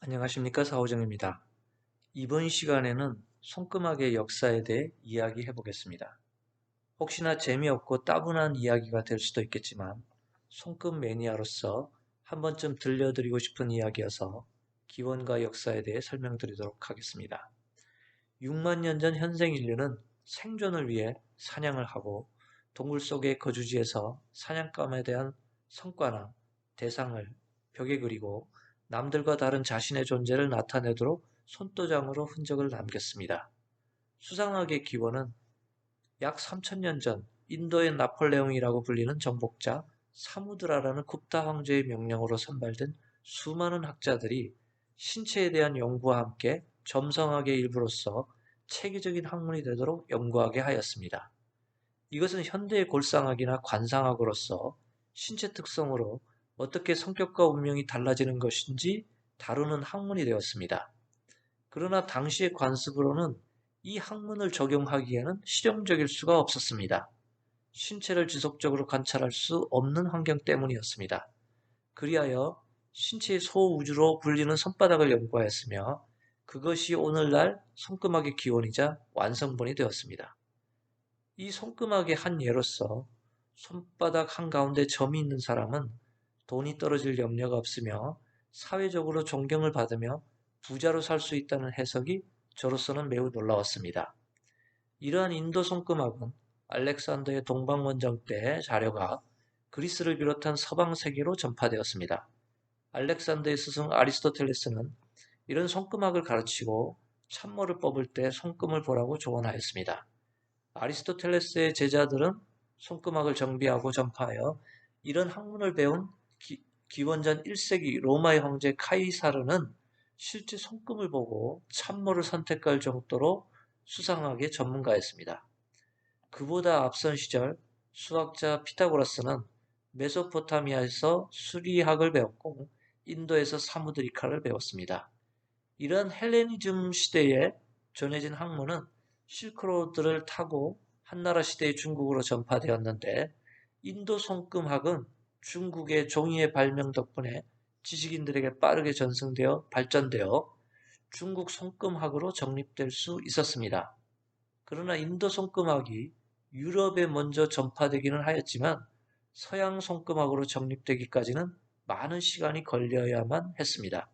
안녕하십니까, 사오정입니다. 이번 시간에는 손금학의 역사에 대해 이야기해 보겠습니다. 혹시나 재미없고 따분한 이야기가 될 수도 있겠지만 손금 매니아로서 한 번쯤 들려드리고 싶은 이야기여서 기원과 역사에 대해 설명드리도록 하겠습니다. 6만 년 전 현생 인류는 생존을 위해 사냥을 하고 동굴 속의 거주지에서 사냥감에 대한 성과나 대상을 벽에 그리고 남들과 다른 자신의 존재를 나타내도록 손도장으로 흔적을 남겼습니다. 수상학의 기원은 약 3000년 전 인도의 나폴레옹이라고 불리는 정복자 사무드라라는 굽타 황제의 명령으로 선발된 수많은 학자들이 신체에 대한 연구와 함께 점성학의 일부로서 체계적인 학문이 되도록 연구하게 하였습니다. 이것은 현대의 골상학이나 관상학으로서 신체 특성으로 어떻게 성격과 운명이 달라지는 것인지 다루는 학문이 되었습니다. 그러나 당시의 관습으로는 이 학문을 적용하기에는 실용적일 수가 없었습니다. 신체를 지속적으로 관찰할 수 없는 환경 때문이었습니다. 그리하여 신체의 소우주로 불리는 손바닥을 연구하였으며 그것이 오늘날 손금학의 기원이자 완성본이 되었습니다. 이 손금학의 한 예로서 손바닥 한가운데 점이 있는 사람은 돈이 떨어질 염려가 없으며 사회적으로 존경을 받으며 부자로 살 수 있다는 해석이 저로서는 매우 놀라웠습니다. 이러한 인도 손금학은 알렉산더의 동방원정 때 자료가 그리스를 비롯한 서방 세계로 전파되었습니다. 알렉산더의 스승 아리스토텔레스는 이런 손금학을 가르치고 참모를 뽑을 때 손금을 보라고 조언하였습니다. 아리스토텔레스의 제자들은 손금학을 정비하고 전파하여 이런 학문을 배운 기원전 1세기 로마의 황제 카이사르는 실제 손금을 보고 참모를 선택할 정도로 수상학의 전문가였습니다. 그보다 앞선 시절 수학자 피타고라스는 메소포타미아에서 수리학을 배웠고 인도에서 사무드리카를 배웠습니다. 이런 헬레니즘 시대에 전해진 학문은 실크로드를 타고 한나라 시대의 중국으로 전파되었는데 인도 손금학은 중국의 종이의 발명 덕분에 지식인들에게 빠르게 전승되어 발전되어 중국 손금학으로 정립될 수 있었습니다. 그러나 인도 손금학이 유럽에 먼저 전파되기는 하였지만 서양 손금학으로 정립되기까지는 많은 시간이 걸려야만 했습니다.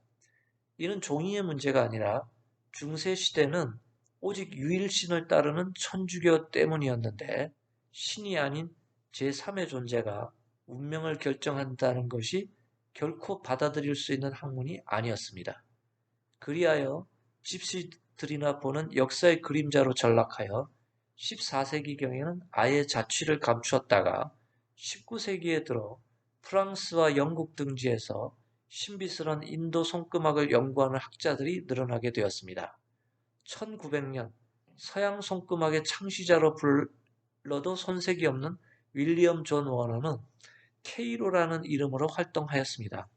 이는 종이의 문제가 아니라 중세 시대는 오직 유일신을 따르는 천주교 때문이었는데 신이 아닌 제3의 존재가 운명을 결정한다는 것이 결코 받아들일 수 있는 학문이 아니었습니다. 그리하여 집시들이나 보는 역사의 그림자로 전락하여 14세기경에는 아예 자취를 감추었다가 19세기에 들어 프랑스와 영국 등지에서 신비스런 인도 손금학을 연구하는 학자들이 늘어나게 되었습니다. 1900년 서양 손금학의 창시자로 불러도 손색이 없는 윌리엄 존 워너는 케이로라는 이름으로 활동하였습니다.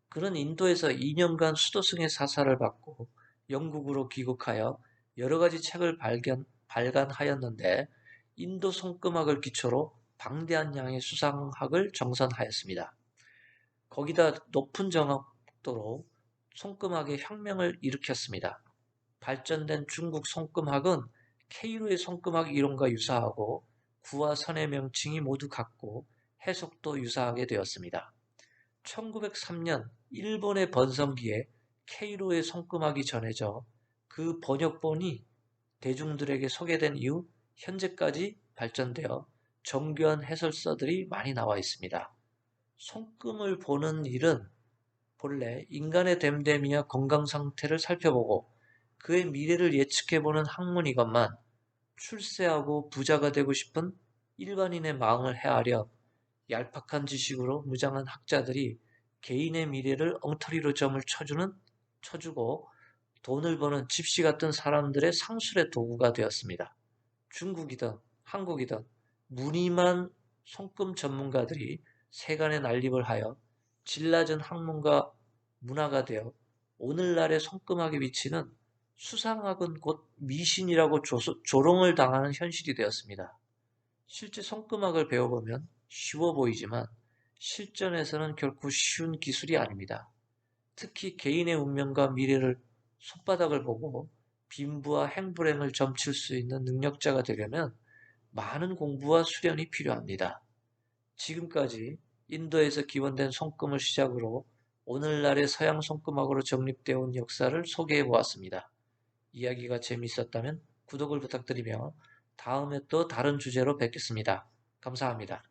그는 인도에서 2년간 수도승의 사사를 받고 영국으로 귀국하여 여러 가지 책을 발간하였는데 인도 손금학을 기초로 방대한 양의 수상학을 정선하였습니다. 거기다 높은 정확도로 손금학의 혁명을 일으켰습니다. 발전된 중국 손금학은 케이로의 손금학 이론과 유사하고 구와 선의 명칭이 모두 같고 해석도 유사하게 되었습니다. 1903년 일본의 번성기에 케이로의 손금학이 전해져 그 번역본이 대중들에게 소개된 이후 현재까지 발전되어 정교한 해설서들이 많이 나와 있습니다. 손금을 보는 일은 본래 인간의 됨됨이와 건강 상태를 살펴보고 그의 미래를 예측해보는 학문이건만 출세하고 부자가 되고 싶은 일반인의 마음을 헤아려 얄팍한 지식으로 무장한 학자들이 개인의 미래를 엉터리로 점을 쳐주고 돈을 버는 집시 같은 사람들의 상술의 도구가 되었습니다. 중국이든 한국이든 무늬만 손금 전문가들이 세간에 난립을 하여 질 낮은 학문과 문화가 되어 오늘날의 손금학의 위치는 수상학은 곧 미신이라고 조롱을 당하는 현실이 되었습니다. 실제 손금학을 배워보면 쉬워 보이지만 실전에서는 결코 쉬운 기술이 아닙니다. 특히 개인의 운명과 미래를 손바닥을 보고 빈부와 행불행을 점칠 수 있는 능력자가 되려면 많은 공부와 수련이 필요합니다. 지금까지 인도에서 기원된 손금을 시작으로 오늘날의 서양 손금학으로 정립되어 온 역사를 소개해 보았습니다. 이야기가 재미있었다면 구독을 부탁드리며 다음에 또 다른 주제로 뵙겠습니다. 감사합니다.